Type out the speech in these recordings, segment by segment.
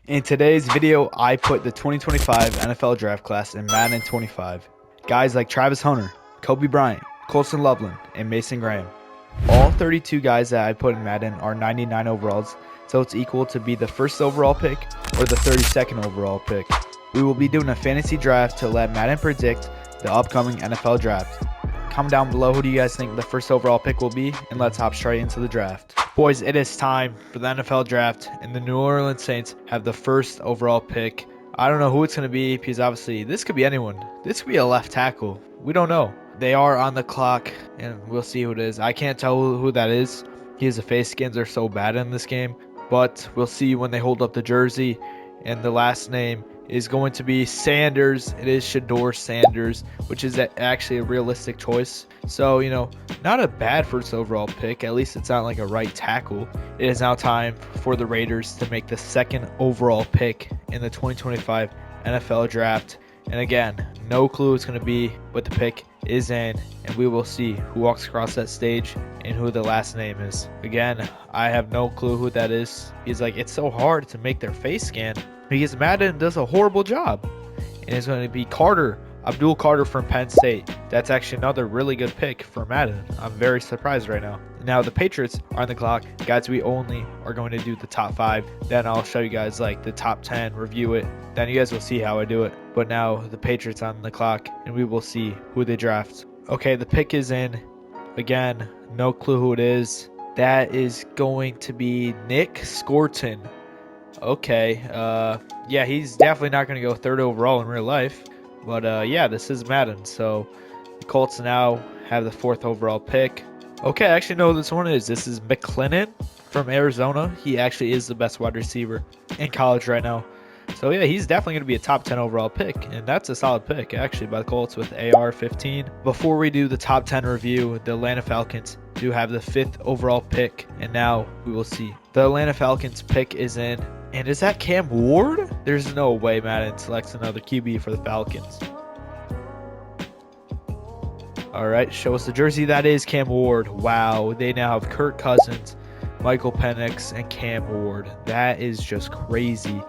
In today's video, I put the 2025 NFL Draft Class in Madden 25. Guys like Travis Hunter, Kobe Bryant, Colson Loveland, and Mason Graham. All 32 guys that I put in Madden are 99 overalls, so it's equal to be the first overall pick or the 32nd overall pick. We will be doing a fantasy draft to let Madden predict the upcoming NFL Draft. Comment down below who do you guys think the first overall pick will be, and let's hop straight into the draft. Boys, it is time for the NFL Draft, and the New Orleans Saints have the first overall pick. I don't know who it's going to be, because obviously this could be anyone. This could be a left tackle. We don't know. They are on the clock, and we'll see who it is. I can't tell who that is. His face skins are so bad in this game, but we'll see when they hold up the jersey, and the last name is going to be Sanders. It is Shedeur Sanders, which is actually a realistic choice. So, not a bad first overall pick. At least it's not like a right tackle. It is now time for the Raiders to make the second overall pick in the 2025 NFL Draft. And again, no clue who it's going to be, but the pick is in, and we will see who walks across that stage and who the last name is. Again, I have no clue who that is. It's so hard to make their face scan because Madden does a horrible job. And it's going to be Abdul Carter from Penn State. That's actually another really good pick for Madden. I'm very surprised right now. Now the Patriots are on the clock. Guys, we only are going to do the top 5. Then I'll show you guys the top 10, review it. Then you guys will see how I do it. But now the Patriots on the clock, and we will see who they draft. Okay, the pick is in. Again, no clue who it is. That is going to be Nick Scorton. Okay, yeah, he's definitely not going to go third overall in real life. But yeah, this is Madden. So the Colts now have the 4th overall pick. Okay, I actually know who this one is. This is McClellan from Arizona. He actually is the best wide receiver in college right now. So yeah, he's definitely going to be a top 10 overall pick. And that's a solid pick, actually, by the Colts with AR-15. Before we do the top 10 review, the Atlanta Falcons do have the 5th overall pick. And now we will see. The Atlanta Falcons pick is in. And is that Cam Ward? There's no way Madden selects another QB for the Falcons. All right, show us the jersey. That is Cam Ward. Wow, they now have Kirk Cousins, Michael Penix, and Cam Ward. That is just crazy.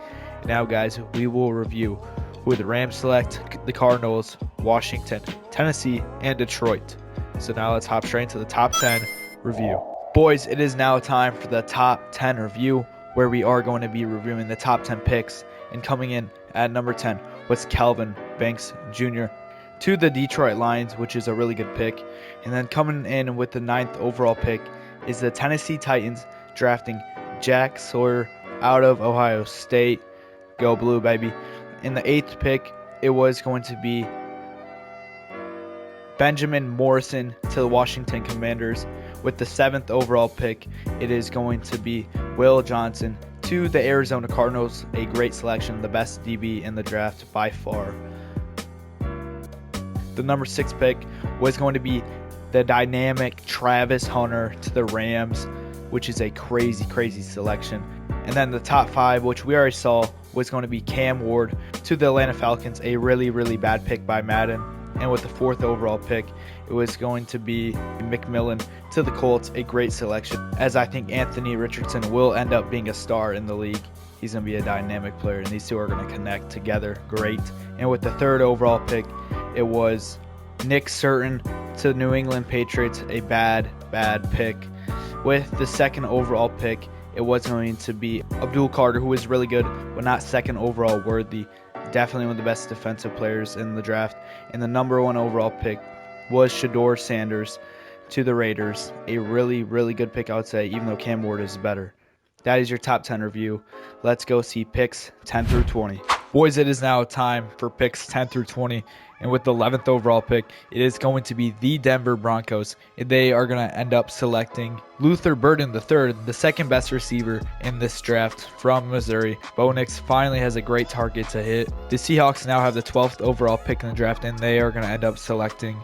Now, guys, we will review who the Rams select, the Cardinals, Washington, Tennessee, and Detroit. So now let's hop straight into the top 10 review. Boys, it is now time for the top 10 review, where we are going to be reviewing the top 10 picks. And coming in at number 10 was Kelvin Banks Jr. to the Detroit Lions, which is a really good pick. And then coming in with the 9th overall pick is the Tennessee Titans drafting Jack Sawyer out of Ohio State. Go Blue, baby. In the 8th pick, it was going to be Benjamin Morrison to the Washington Commanders. With the 7th overall pick, it is going to be Will Johnson to the Arizona Cardinals. A great selection, the best DB in the draft by far. The number 6 pick was going to be the dynamic Travis Hunter to the Rams, which is a crazy, crazy selection. And then the top 5, which we already saw, was going to be Cam Ward to the Atlanta Falcons, a really, really bad pick by Madden. And with the 4th overall pick, it was going to be McMillan to the Colts, a great selection, as I think Anthony Richardson will end up being a star in the league. He's going to be a dynamic player, and these two are going to connect together great. And with the 3rd overall pick, it was Nick Sutton to the New England Patriots, a bad, bad pick. With the 2nd overall pick, it was going to be Abdul Carter, who is really good, but not 2nd overall worthy. Definitely one of the best defensive players in the draft. And the number 1 overall pick was Shedeur Sanders to the Raiders. A really, really good pick, I would say, even though Cam Ward is better. That is your top 10 review. Let's go see picks 10 through 20. Boys, it is now time for picks 10 through 20. And with the 11th overall pick, it is going to be the Denver Broncos. They are going to end up selecting Luther Burden III, the 2nd best receiver in this draft from Missouri. Bo Nix finally has a great target to hit. The Seahawks now have the 12th overall pick in the draft, and they are going to end up selecting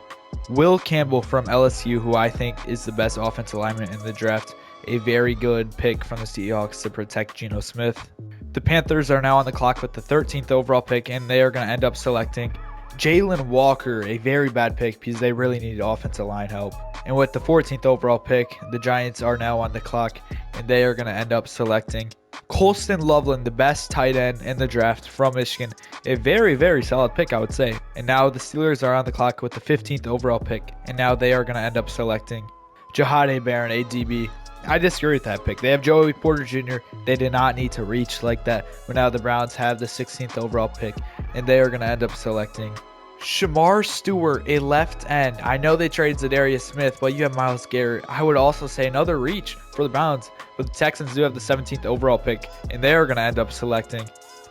Will Campbell from LSU, who I think is the best offensive lineman in the draft. A very good pick from the Seahawks to protect Geno Smith. The Panthers are now on the clock with the 13th overall pick, and they are going to end up selecting Jalen Walker, a very bad pick because they really need offensive line help. And with the 14th overall pick, the Giants are now on the clock, and they are going to end up selecting Colston Loveland, the best tight end in the draft from Michigan. A very, very solid pick, I would say. And now the Steelers are on the clock with the 15th overall pick. And now they are going to end up selecting Jahadae Barron, a DB. I disagree with that pick. They have Joey Porter Jr. They did not need to reach like that. But now the Browns have the 16th overall pick. And they are going to end up selecting Shamar Stewart, a left end. I know they traded Zadarius Smith, but you have Myles Garrett. I would also say another reach for the Browns. But the Texans do have the 17th overall pick. And they are going to end up selecting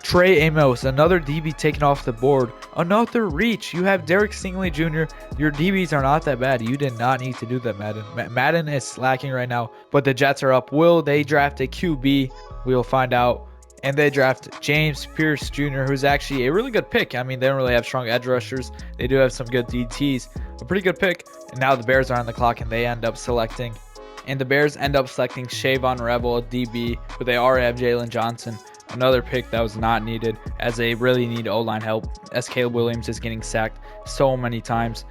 Trey Amos, another DB taken off the board. Another reach. You have Derek Stingley Jr. Your DBs are not that bad. You did not need to do that, Madden. Madden is slacking right now, but the Jets are up. Will they draft a QB? We will find out. And they draft James Pierce Jr., who's actually a really good pick. I mean, they don't really have strong edge rushers. They do have some good DTs. A pretty good pick. And now the Bears are on the clock, and they end up selecting. And the Bears end up selecting Shavon Revel, a DB, but they already have Jalen Johnson. Another pick that was not needed, as they really need O-line help, as Caleb Williams is getting sacked so many times.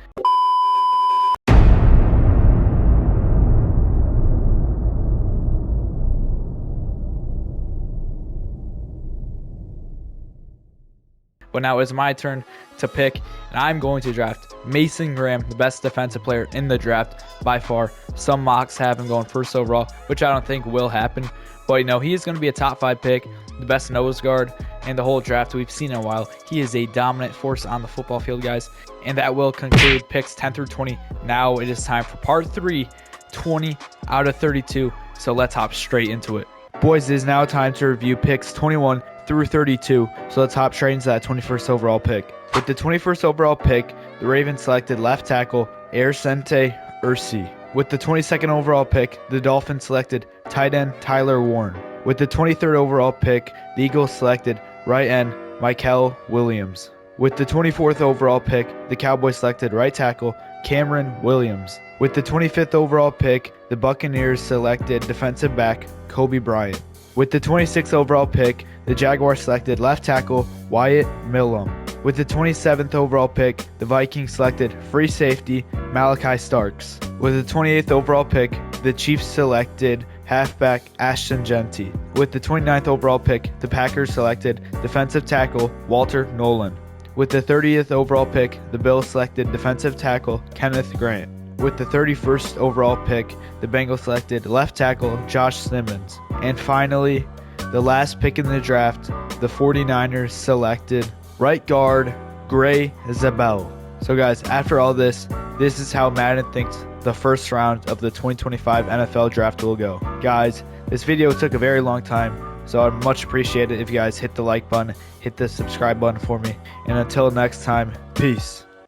But now it's my turn to pick, and I'm going to draft Mason Graham, the best defensive player in the draft by far. Some mocks have him going first overall, which I don't think will happen. But, you know, he is going to be a top 5 pick, the best nose guard in the whole draft we've seen in a while. He is a dominant force on the football field, guys. And that will conclude picks 10 through 20. Now it is time for part 3, 20 out of 32. So let's hop straight into it. Boys, it is now time to review picks 21 through 32. So let's hop straight into that 21st overall pick. With the 21st overall pick, the Ravens selected left tackle Arsente Ursi. With the 22nd overall pick, the Dolphins selected tight end Tyler Warren. With the 23rd overall pick, the Eagles selected right end Michael Williams. With the 24th overall pick, the Cowboys selected right tackle Cameron Williams. With the 25th overall pick, the Buccaneers selected defensive back Kobe Bryant. With the 26th overall pick, the Jaguars selected left tackle Wyatt Milum. With the 27th overall pick, the Vikings selected free safety Malachi Starks. With the 28th overall pick, the Chiefs selected halfback Ashton Genty. With the 29th overall pick, the Packers selected defensive tackle Walter Nolan. With the 30th overall pick, the Bills selected defensive tackle Kenneth Grant. With the 31st overall pick, the Bengals selected left tackle Josh Simmons. And finally, the last pick in the draft, the 49ers selected right guard Gray Zabel. So guys, after all this is how Madden thinks the first round of the 2025 NFL draft will go. Guys, this video took a very long time, so I'd much appreciate it if you guys hit the like button, hit the subscribe button for me. And until next time, peace.